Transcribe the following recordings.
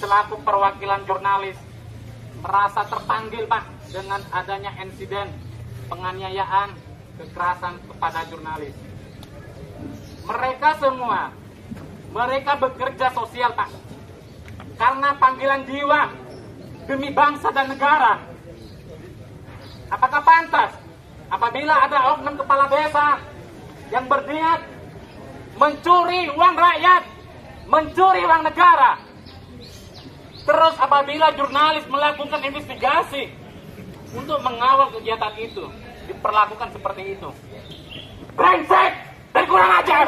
selaku perwakilan jurnalis merasa terpanggil Pak dengan adanya insiden penganiayaan kekerasan kepada jurnalis. Mereka semua, mereka bekerja sosial Pak, karena panggilan jiwa demi bangsa dan negara. Apakah pantas apabila ada oknum kepala desa yang berniat mencuri uang rakyat, mencuri uang negara, terus apabila jurnalis melakukan investigasi untuk mengawal kegiatan itu, diperlakukan seperti itu? Brengsek dan kurang ajar.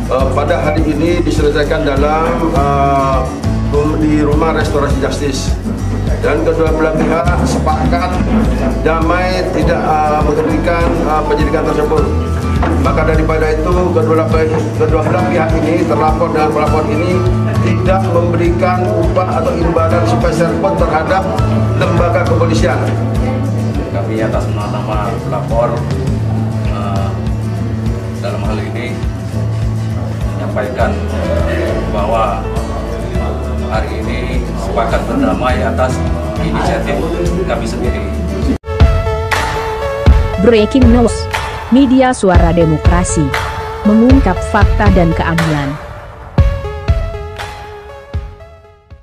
Pada hari ini diselesaikan dalam di Rumah Restorasi Justice, dan kedua belah pihak sepakat damai tidak menghentikan penyidikan tersebut. Maka daripada itu kedua belah pihak ini, terlapor dan pelapor ini, tidak memberikan upah atau imbalan sepeser pun terhadap lembaga kepolisian. Kami atas nama pelapor dalam hal ini menyampaikan bahwa hari ini sepakat berdamai atas inisiatif kami sendiri. Breaking news, media suara demokrasi, mengungkap fakta dan keadilan.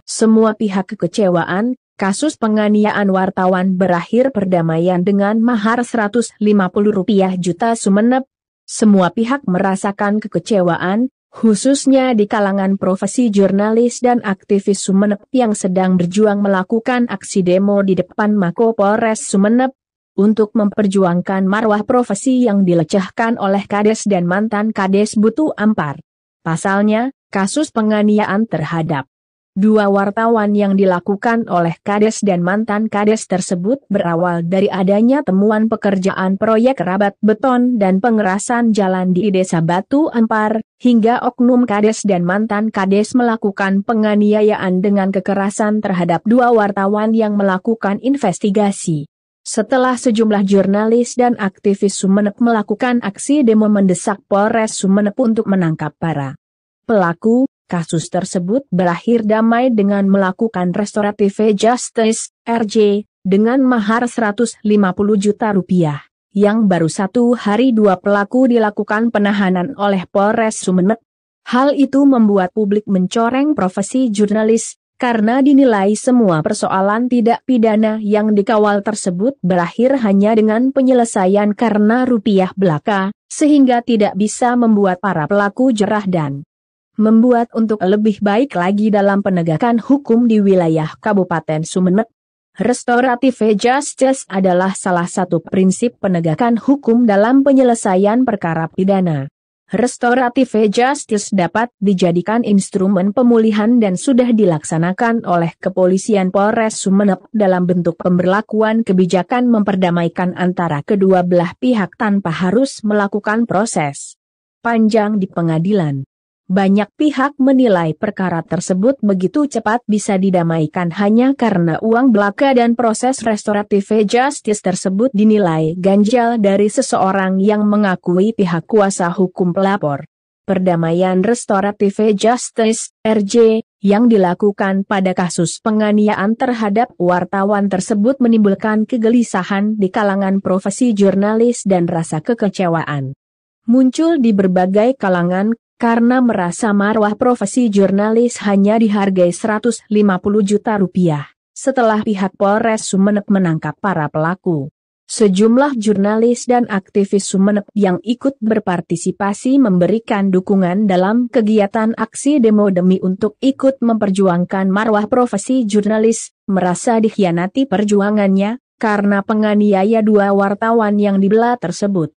Semua pihak kekecewaan, kasus penganiayaan wartawan berakhir perdamaian dengan mahar Rp150 juta Sumenep. Semua pihak merasakan kekecewaan, khususnya di kalangan profesi jurnalis dan aktivis Sumenep yang sedang berjuang melakukan aksi demo di depan Mako Polres Sumenep untuk memperjuangkan marwah profesi yang dilecehkan oleh Kades dan mantan Kades Butu Ampar. Pasalnya, kasus penganiayaan terhadap dua wartawan yang dilakukan oleh Kades dan mantan Kades tersebut berawal dari adanya temuan pekerjaan proyek rabat beton dan pengerasan jalan di Desa Batu Ampar, hingga oknum Kades dan mantan Kades melakukan penganiayaan dengan kekerasan terhadap dua wartawan yang melakukan investigasi. Setelah sejumlah jurnalis dan aktivis Sumenep melakukan aksi demo mendesak Polres Sumenep untuk menangkap para pelaku, kasus tersebut berakhir damai dengan melakukan restoratif justice, RJ, dengan mahar Rp150 juta, yang baru 1 hari 2 pelaku dilakukan penahanan oleh Polres Sumenep. Hal itu membuat publik mencoreng profesi jurnalis, karena dinilai semua persoalan tidak pidana yang dikawal tersebut berakhir hanya dengan penyelesaian karena rupiah belaka, sehingga tidak bisa membuat para pelaku jerah dan membuat untuk lebih baik lagi dalam penegakan hukum di wilayah Kabupaten Sumenep. Restoratif justice adalah salah satu prinsip penegakan hukum dalam penyelesaian perkara pidana. Restoratif justice dapat dijadikan instrumen pemulihan dan sudah dilaksanakan oleh Kepolisian Polres Sumenep dalam bentuk pemberlakuan kebijakan memperdamaikan antara kedua belah pihak tanpa harus melakukan proses panjang di pengadilan. Banyak pihak menilai perkara tersebut begitu cepat bisa didamaikan hanya karena uang belaka, dan proses restoratif justice tersebut dinilai ganjal dari seseorang yang mengakui pihak kuasa hukum pelapor. Perdamaian restoratif justice, RJ, yang dilakukan pada kasus penganiayaan terhadap wartawan tersebut menimbulkan kegelisahan di kalangan profesi jurnalis dan rasa kekecewaan muncul di berbagai kalangan, karena merasa marwah profesi jurnalis hanya dihargai Rp150 juta setelah pihak Polres Sumenep menangkap para pelaku. Sejumlah jurnalis dan aktivis Sumenep yang ikut berpartisipasi memberikan dukungan dalam kegiatan aksi demo demi untuk ikut memperjuangkan marwah profesi jurnalis, merasa dikhianati perjuangannya, karena penganiaya dua wartawan yang dibela tersebut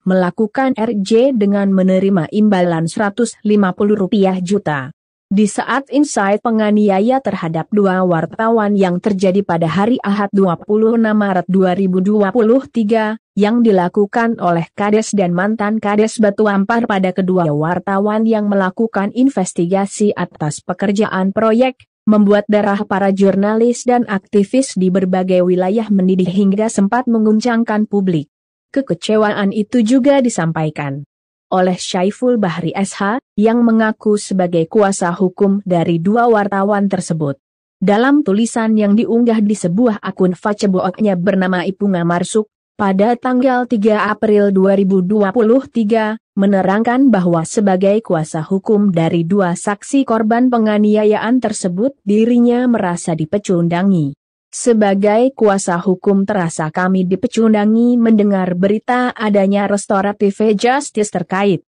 melakukan RJ dengan menerima imbalan Rp150 juta. Di saat insiden penganiaya terhadap dua wartawan yang terjadi pada hari Ahad 26 Maret 2023, yang dilakukan oleh Kades dan mantan Kades Batu Ampar pada kedua wartawan yang melakukan investigasi atas pekerjaan proyek, membuat darah para jurnalis dan aktivis di berbagai wilayah mendidih hingga sempat mengguncangkan publik. Kekecewaan itu juga disampaikan oleh Syaiful Bahri SH, yang mengaku sebagai kuasa hukum dari dua wartawan tersebut. Dalam tulisan yang diunggah di sebuah akun Facebook-nya bernama Ipunga Marsuk, pada tanggal 3 April 2023, menerangkan bahwa sebagai kuasa hukum dari dua saksi korban penganiayaan tersebut, dirinya merasa dipecundangi. Sebagai kuasa hukum terasa kami dipecundangi mendengar berita adanya restoratif justice terkait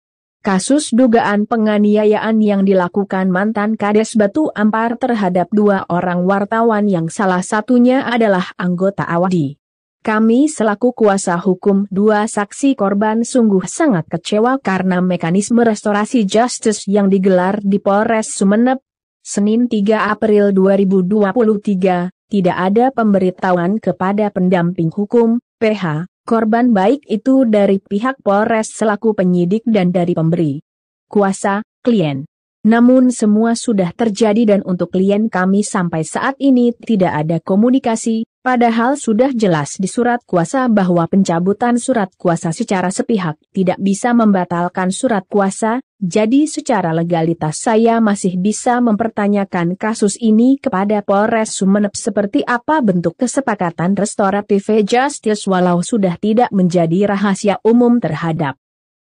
kasus dugaan penganiayaan yang dilakukan mantan Kades Batu Ampar terhadap dua orang wartawan yang salah satunya adalah anggota AWADI. Kami selaku kuasa hukum dua saksi korban sungguh sangat kecewa karena mekanisme restorasi justice yang digelar di Polres Sumeneb, Senin 3 April 2023, tidak ada pemberitahuan kepada pendamping hukum, PH, korban baik itu dari pihak Polres selaku penyidik dan dari pemberi kuasa, klien. Namun semua sudah terjadi dan untuk klien kami sampai saat ini tidak ada komunikasi, padahal sudah jelas di surat kuasa bahwa pencabutan surat kuasa secara sepihak tidak bisa membatalkan surat kuasa, jadi secara legalitas saya masih bisa mempertanyakan kasus ini kepada Polres Sumeneb seperti apa bentuk kesepakatan restoratif justice walau sudah tidak menjadi rahasia umum terhadap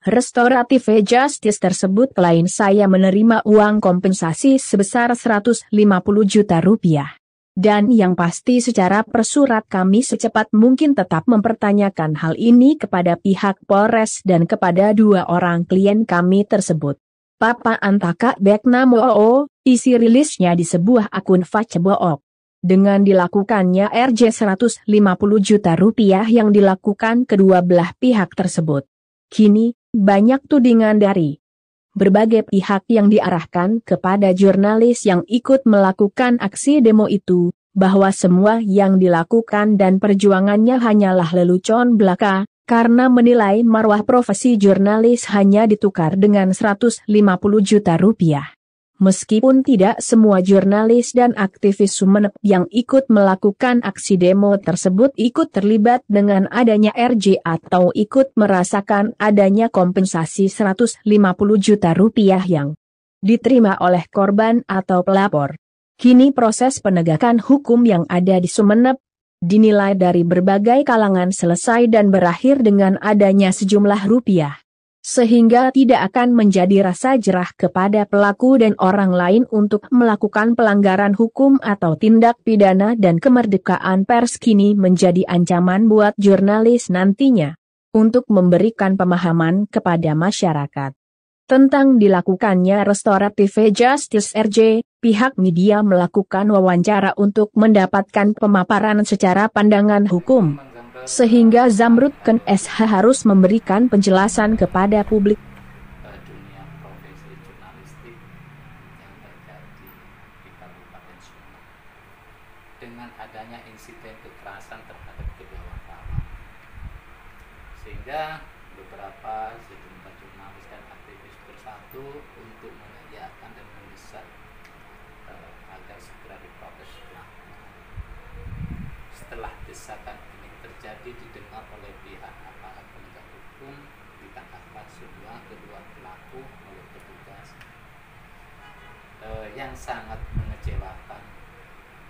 restoratif justice tersebut. Klien saya menerima uang kompensasi sebesar 150 juta rupiah. Dan yang pasti secara persurat kami secepat mungkin tetap mempertanyakan hal ini kepada pihak Polres dan kepada dua orang klien kami tersebut. Papa Antaka Beknamo, isi rilisnya di sebuah akun Facebook. Dengan dilakukannya RJ 150 juta rupiah yang dilakukan kedua belah pihak tersebut. Kini, banyak tudingan dari berbagai pihak yang diarahkan kepada jurnalis yang ikut melakukan aksi demo itu, bahwa semua yang dilakukan dan perjuangannya hanyalah lelucon belaka, karena menilai marwah profesi jurnalis hanya ditukar dengan 150 juta rupiah. Meskipun tidak semua jurnalis dan aktivis Sumeneb yang ikut melakukan aksi demo tersebut ikut terlibat dengan adanya RJ atau ikut merasakan adanya kompensasi 150 juta rupiah yang diterima oleh korban atau pelapor. Kini proses penegakan hukum yang ada di Sumeneb dinilai dari berbagai kalangan selesai dan berakhir dengan adanya sejumlah rupiah. Sehingga tidak akan menjadi rasa jerah kepada pelaku dan orang lain untuk melakukan pelanggaran hukum atau tindak pidana dan kemerdekaan pers kini menjadi ancaman buat jurnalis nantinya untuk memberikan pemahaman kepada masyarakat tentang dilakukannya restoratif justice RJ. Pihak media melakukan wawancara untuk mendapatkan pemaparan secara pandangan hukum. Sehingga Zamrud Ken SH harus memberikan penjelasan kepada publik. Dunia profesi jurnalistik yang terjadi di Kabupaten Sumeneb dengan adanya insiden kekerasan terhadap kedua wartawan, sehingga beberapa sejumlah jurnalis dan aktivis bersatu untuk mengiyakan dan mendesak agar segera diproses pelaku. Setelah desakan terjadi didengar oleh pihak aparat penegak hukum, ditangkaplah semua kedua pelaku oleh petugas, yang sangat mengecewakan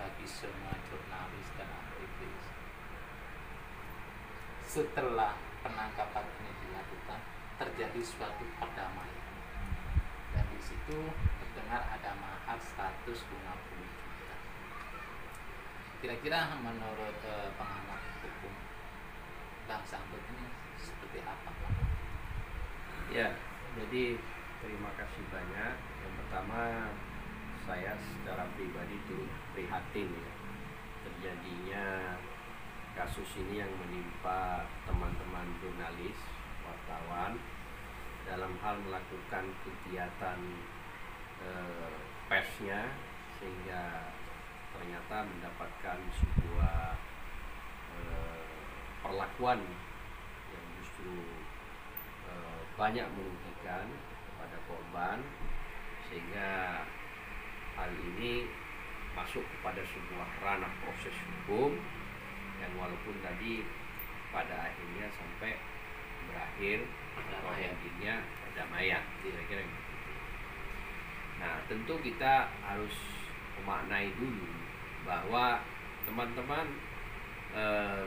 bagi semua jurnalis dan aktivis. Setelah penangkapan ini dilakukan, terjadi suatu perdamaian, dan di situ terdengar ada mahar 150 juta. Kira-kira menurut pengamat hukum Bang Sambut ini seperti apa, Pak? Ya, jadi terima kasih banyak. Yang pertama, saya secara pribadi turut prihatin ya, terjadinya kasus ini yang menimpa teman-teman jurnalis, wartawan dalam hal melakukan kegiatan persnya, sehingga ternyata mendapatkan sebuah perlakuan yang justru banyak merugikan kepada korban, sehingga hal ini masuk kepada sebuah ranah proses hukum yang walaupun tadi pada akhirnya sampai berakhir atau endingnya perdamaian, kira-kira begitu. Nah, tentu kita harus memaknai dulu bahwa teman-teman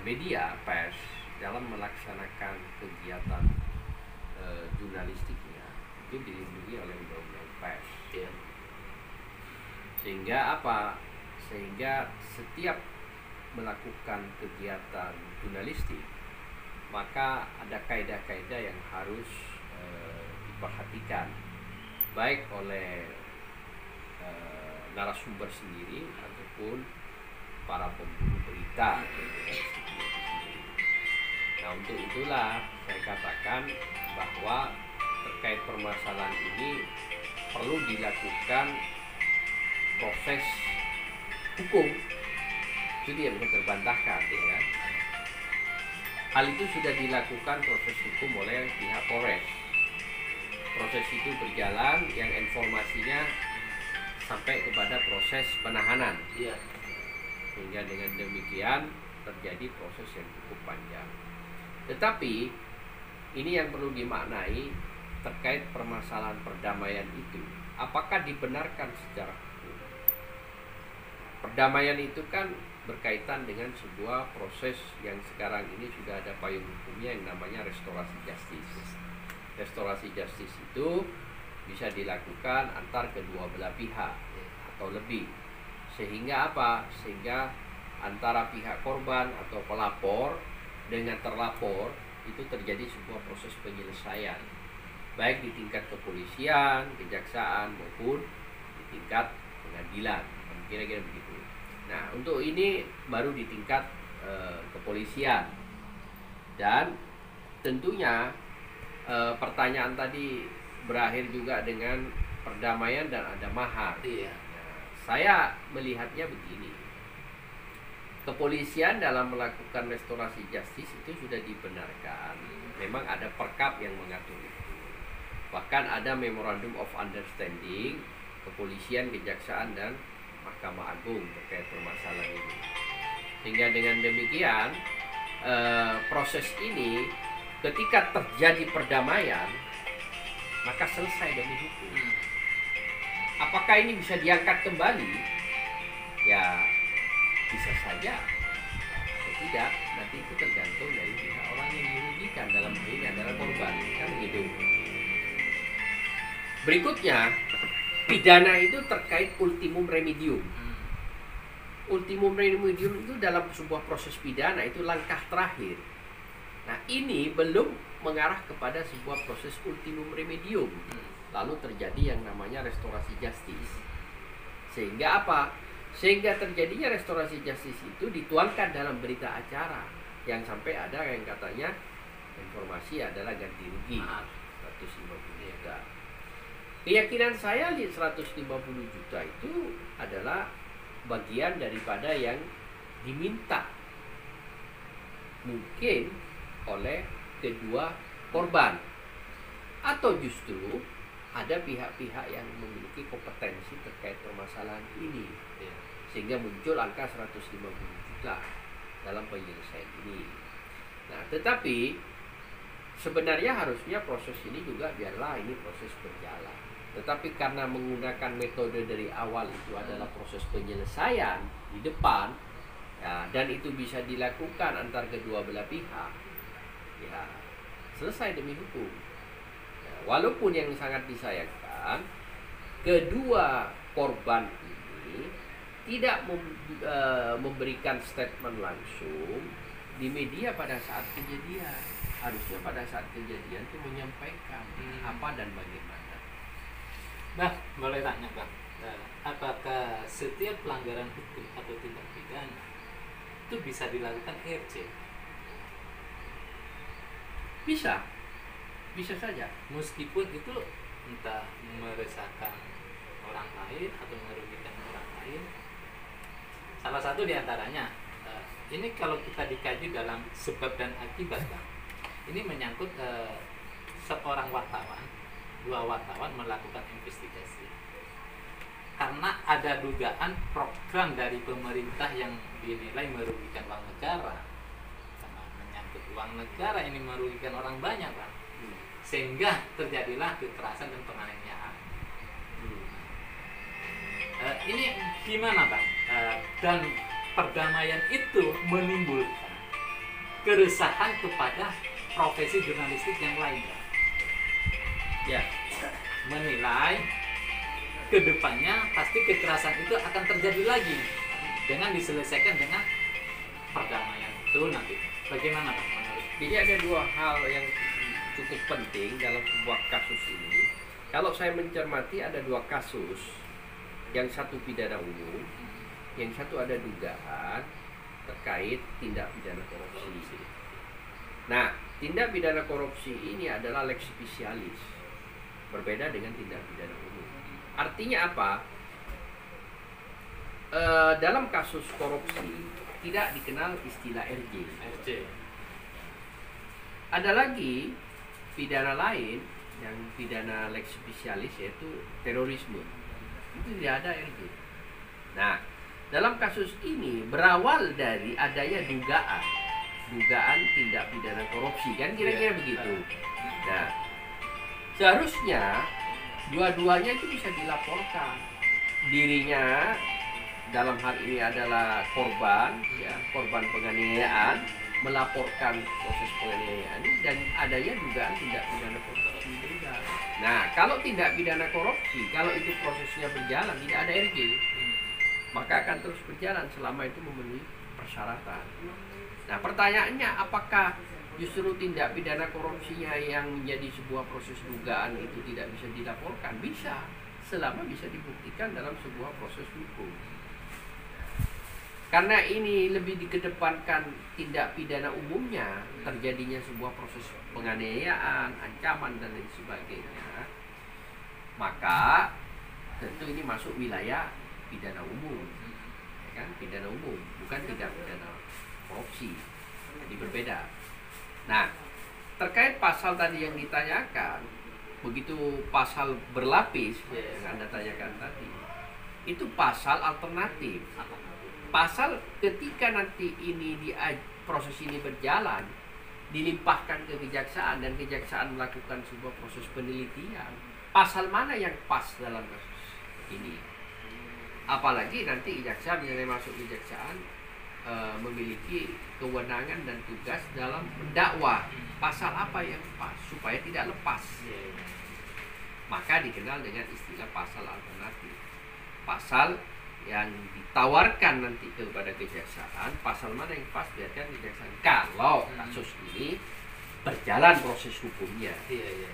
media pers dalam melaksanakan kegiatan jurnalistiknya itu dilindungi oleh undang-undang pers. Ya. Sehingga apa? Sehingga setiap melakukan kegiatan jurnalistik maka ada kaidah-kaidah yang harus diperhatikan baik oleh narasumber sendiri ataupun para pemburu berita. Nah, untuk itulah saya katakan bahwa terkait permasalahan ini perlu dilakukan proses hukum, itu tidak bisa terbantahkan, ya kan? Hal itu sudah dilakukan proses hukum oleh pihak Polres. Proses itu berjalan, yang informasinya sampai kepada proses penahanan. Iya. Sehingga dengan demikian terjadi proses yang cukup panjang. Tetapi ini yang perlu dimaknai terkait permasalahan perdamaian itu. Apakah dibenarkan secara hukum? Perdamaian itu kan berkaitan dengan sebuah proses yang sekarang ini sudah ada payung hukumnya yang namanya restorasi justice. Restorasi justice itu bisa dilakukan antar kedua belah pihak atau lebih. Sehingga apa? Sehingga antara pihak korban atau pelapor dengan terlapor itu terjadi sebuah proses penyelesaian, baik di tingkat kepolisian, kejaksaan maupun di tingkat pengadilan. Kira-kira begitu. Nah, untuk ini baru di tingkat kepolisian. Dan tentunya pertanyaan tadi berakhir juga dengan perdamaian dan ada mahar. Iya. Nah, saya melihatnya begini. Kepolisian dalam melakukan restorasi justice itu sudah dibenarkan. Memang ada perkap yang mengatur itu. Bahkan ada memorandum of understanding kepolisian, kejaksaan dan Mahkamah Agung terkait permasalahan ini. Sehingga dengan demikian proses ini ketika terjadi perdamaian maka selesai demi hukum. Apakah ini bisa diangkat kembali? Ya bisa saja atau tidak. Nanti itu tergantung dari pihak orang yang dirugikan, dalam hal ini adalah korban, kan gitu. Berikutnya, pidana itu terkait ultimum remedium. Ultimum remedium itu dalam sebuah proses pidana itu langkah terakhir. Nah, ini belum mengarah kepada sebuah proses ultimum remedium. Lalu terjadi yang namanya restorasi justice. Sehingga apa? Sehingga terjadinya restorasi justice itu dituangkan dalam berita acara yang sampai ada yang katanya informasi adalah ganti rugi 150 juta. Keyakinan saya 150 juta itu adalah bagian daripada yang diminta mungkin oleh kedua korban, atau justru ada pihak-pihak yang memiliki kompetensi terkait permasalahan ini, sehingga muncul angka 150 juta dalam penyelesaian ini. Nah, tetapi sebenarnya harusnya proses ini juga biarlah ini proses berjalan. Tetapi karena menggunakan metode dari awal itu adalah proses penyelesaian di depan, ya, dan itu bisa dilakukan antar kedua belah pihak, ya selesai demi hukum. Ya, walaupun yang sangat disayangkan kedua korban ini tidak memberikan statement langsung di media pada saat kejadian. Harusnya pada saat kejadian itu menyampaikan apa dan bagaimana. Nah, boleh tanya Bang, apakah setiap pelanggaran hukum atau tindak pidana itu bisa dilakukan ERC? Bisa saja. Meskipun itu entah meresahkan orang lain atau merugikan orang lain. Salah satu diantaranya, ini kalau kita dikaji dalam sebab dan akibat Bang, ini menyangkut seorang wartawan, dua wartawan melakukan investigasi karena ada dugaan program dari pemerintah yang dinilai merugikan uang negara. Sama menyangkut uang negara ini merugikan orang banyak Bang. sehingga terjadilah kekerasan dan penganiayaan. Ini gimana Bang? Dan perdamaian itu menimbulkan keresahan kepada profesi jurnalistik yang lain, Bang. Ya, Menilai kedepannya pasti kekerasan itu akan terjadi lagi dengan diselesaikan dengan perdamaian itu nanti. Bagaimana Bang menurut? jadi ada dua hal yang cukup penting dalam sebuah kasus ini. Kalau saya mencermati ada dua kasus, yang satu pidana umum, yang satu ada dugaan terkait tindak pidana korupsi. Nah, tindak pidana korupsi ini adalah lex specialis, berbeda dengan tindak pidana umum. Artinya apa? Dalam kasus korupsi tidak dikenal istilah RJ. Ada lagi pidana lain yang pidana lex specialis, yaitu terorisme. Itu tidak ada RJ. Nah, dalam kasus ini berawal dari adanya dugaan tindak pidana korupsi, kan kira-kira begitu. Nah, seharusnya dua-duanya itu bisa dilaporkan. Dirinya dalam hal ini adalah korban, ya, korban penganiayaan, melaporkan proses penganiayaan dan adanya dugaan tindak pidana korupsi juga. Nah, kalau tindak pidana korupsi, kalau itu prosesnya berjalan tidak ada RJ, maka akan terus berjalan selama itu memenuhi persyaratan. Nah, pertanyaannya, apakah justru tindak pidana korupsinya yang menjadi sebuah proses dugaan itu tidak bisa dilaporkan? Bisa, selama bisa dibuktikan dalam sebuah proses hukum. Karena ini lebih dikedepankan tindak pidana umumnya, terjadinya sebuah proses penganiayaan, ancaman dan lain sebagainya, maka tentu ini masuk wilayah pidana umum, ya kan? Pidana umum, bukan tindak pidana korupsi, jadi berbeda. Nah, terkait pasal tadi yang ditanyakan, begitu pasal berlapis yang Anda tanyakan tadi, itu pasal alternatif. Pasal ketika nanti proses ini berjalan, dilimpahkan ke kejaksaan dan kejaksaan melakukan sebuah proses penelitian, pasal mana yang pas dalam kasus ini? Apalagi nanti kejaksaan, misalnya masuk kejaksaan, memiliki kewenangan dan tugas dalam mendakwa, pasal apa yang pas supaya tidak lepas, maka dikenal dengan istilah pasal alternatif. Pasal yang ditawarkan nanti kepada kejaksaan, pasal mana yang pas, biarkan kejaksaan kalau kasus ini berjalan proses hukumnya.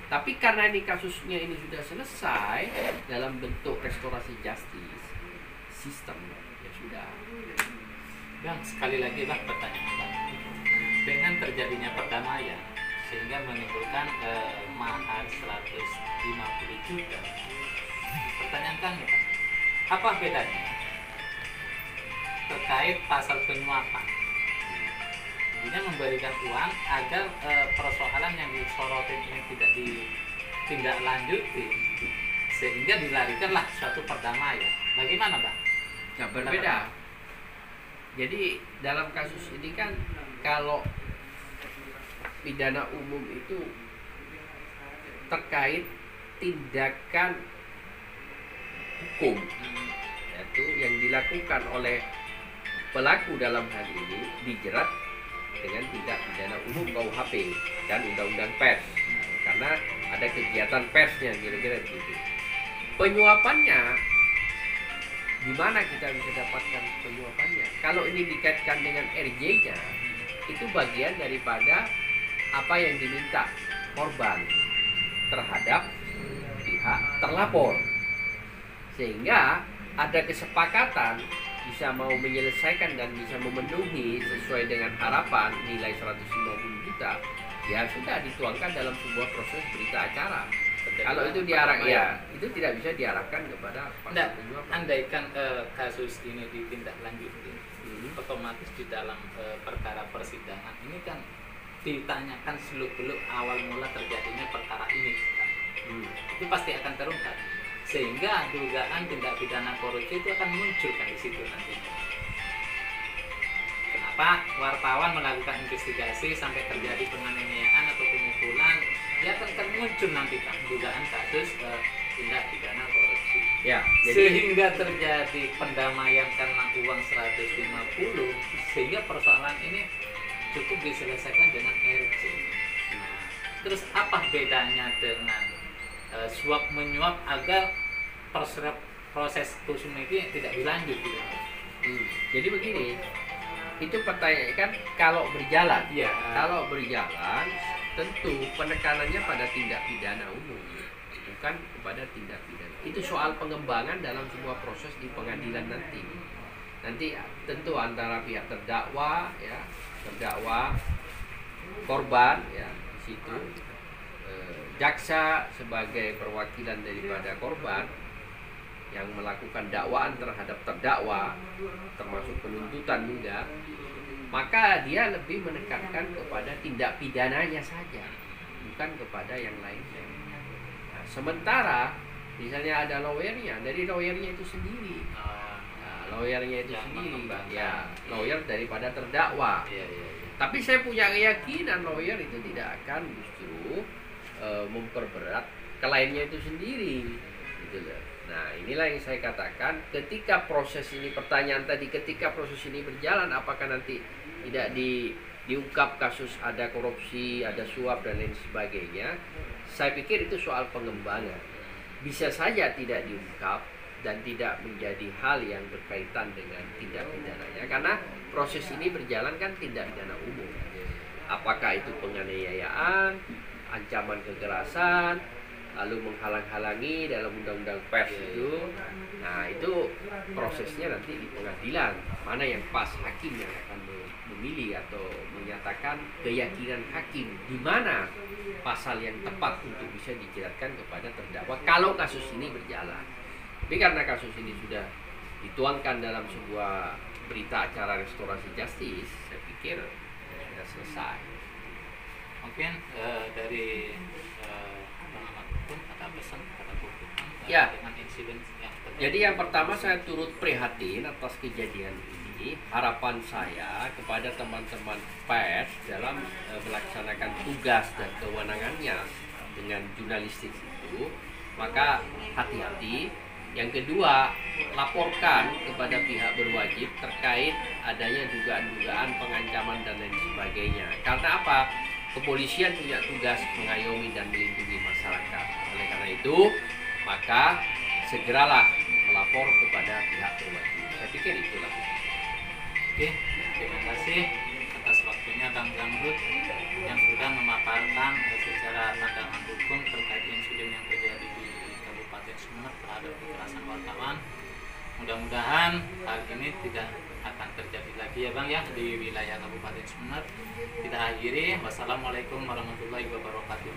Tapi karena ini kasusnya ini sudah selesai dalam bentuk restorasi justice sistem, ya sudah. Bang, sekali lagi Bang, pertanyaan Bang. Dengan terjadinya perdamaian sehingga menimbulkan mahar 150 juta. Pertanyaan kami Bang, apa bedanya terkait pasal penyuapan? Intinya memberikan uang agar persoalan yang disorotin ini tidak ditindaklanjuti, sehingga dilarikanlah suatu perdamaian. Bagaimana Bang? Nah, berbeda. Jadi dalam kasus ini kan, kalau pidana umum itu terkait tindakan hukum, yaitu yang dilakukan oleh pelaku dalam hal ini dijerat dengan tindak pidana umum KUHP dan undang-undang pers, karena ada kegiatan persnya, kira-kira begitu. Penyuapannya, di mana kita bisa dapatkan penyuapannya? Kalau ini dikaitkan dengan RJ-nya, itu bagian daripada apa yang diminta korban terhadap pihak terlapor, sehingga ada kesepakatan bisa mau menyelesaikan dan bisa memenuhi sesuai dengan harapan nilai 150 juta, ya sudah dituangkan dalam sebuah proses berita acara. Kalau itu diarahkan, ya itu tidak bisa diarahkan kepada pasal penyuapan. Andaikan kasus ini ditindaklanjuti, otomatis di dalam perkara persidangan ini kan ditanyakan seluk-beluk awal mula terjadinya perkara ini kan? Itu pasti akan terungkap, sehingga dugaan tindak pidana korupsi itu akan muncul kan di situ nanti. Kenapa wartawan melakukan investigasi sampai terjadi penganiayaan atau pemukulan, ya akan muncul nanti Pak dugaan kasus tindak pidana korupsi. Ya, Sehingga terjadi pendamaian karena uang 150, sehingga persoalan ini cukup diselesaikan dengan RC. Nah, terus apa bedanya dengan suap menyuap agar proses kusum ini tidak dilanjut gitu? Jadi begini, itu pertanyaan kan kalau berjalan, Iya. kalau berjalan tentu penekanannya pada tindak pidana umum, bukan kepada tindak pidana. Itu soal pengembangan dalam sebuah proses di pengadilan nanti. Nanti tentu antara pihak terdakwa, ya, terdakwa, korban, ya, di situ jaksa sebagai perwakilan daripada korban yang melakukan dakwaan terhadap terdakwa, termasuk penuntutan juga, maka dia lebih menekankan kepada tindak pidananya saja, bukan kepada yang lainnya. Nah, sementara misalnya ada lawyernya, dari lawyernya itu sendiri, lawyernya itu sendiri, ya, lawyer daripada terdakwa. Tapi saya punya keyakinan lawyer itu tidak akan justru memperberat kliennya itu sendiri, gitu loh. Nah, inilah yang saya katakan, ketika proses ini, pertanyaan tadi, ketika proses ini berjalan, apakah nanti tidak diungkap kasus ada korupsi, ada suap dan lain sebagainya? Saya pikir itu soal pengembangan. Bisa saja tidak diungkap dan tidak menjadi hal yang berkaitan dengan tindak pidananya, karena proses ini berjalan kan tindak pidana umum. Apakah itu penganiayaan, ancaman kekerasan, lalu menghalang-halangi dalam undang-undang pers itu. Nah, itu prosesnya nanti di pengadilan, mana yang pas hakim yang akan memilih atau menyatakan keyakinan hakim di mana pasal yang tepat untuk bisa dijeratkan kepada terdakwa kalau kasus ini berjalan. Tapi karena kasus ini sudah dituangkan dalam sebuah berita acara Restorasi Justice, saya pikir sudah selesai. Mungkin dari pengamat hukum ada pesan kepada publik Ya. dengan insiden yang terjadi. Jadi yang pertama, saya turut prihatin atas kejadian ini. Harapan saya kepada teman-teman pers dalam melaksanakan tugas dan kewenangannya dengan jurnalistik itu, maka hati-hati. Yang kedua, laporkan kepada pihak berwajib terkait adanya dugaan-dugaan pengancaman dan lain sebagainya. Karena apa? Kepolisian punya tugas mengayomi dan melindungi masyarakat. Oleh karena itu, maka segeralah melapor kepada pihak berwajib. Saya pikir itulah. Oke, terima kasih atas waktunya Bang Zamrud yang sudah memaparkan secara pandangan hukum terkait insiden yang terjadi di Kabupaten Sumeneb terhadap kekerasan wartawan. Mudah-mudahan hal ini tidak akan terjadi lagi ya Bang ya di wilayah Kabupaten Sumeneb. Kita akhiri. Wassalamualaikum warahmatullahi wabarakatuh.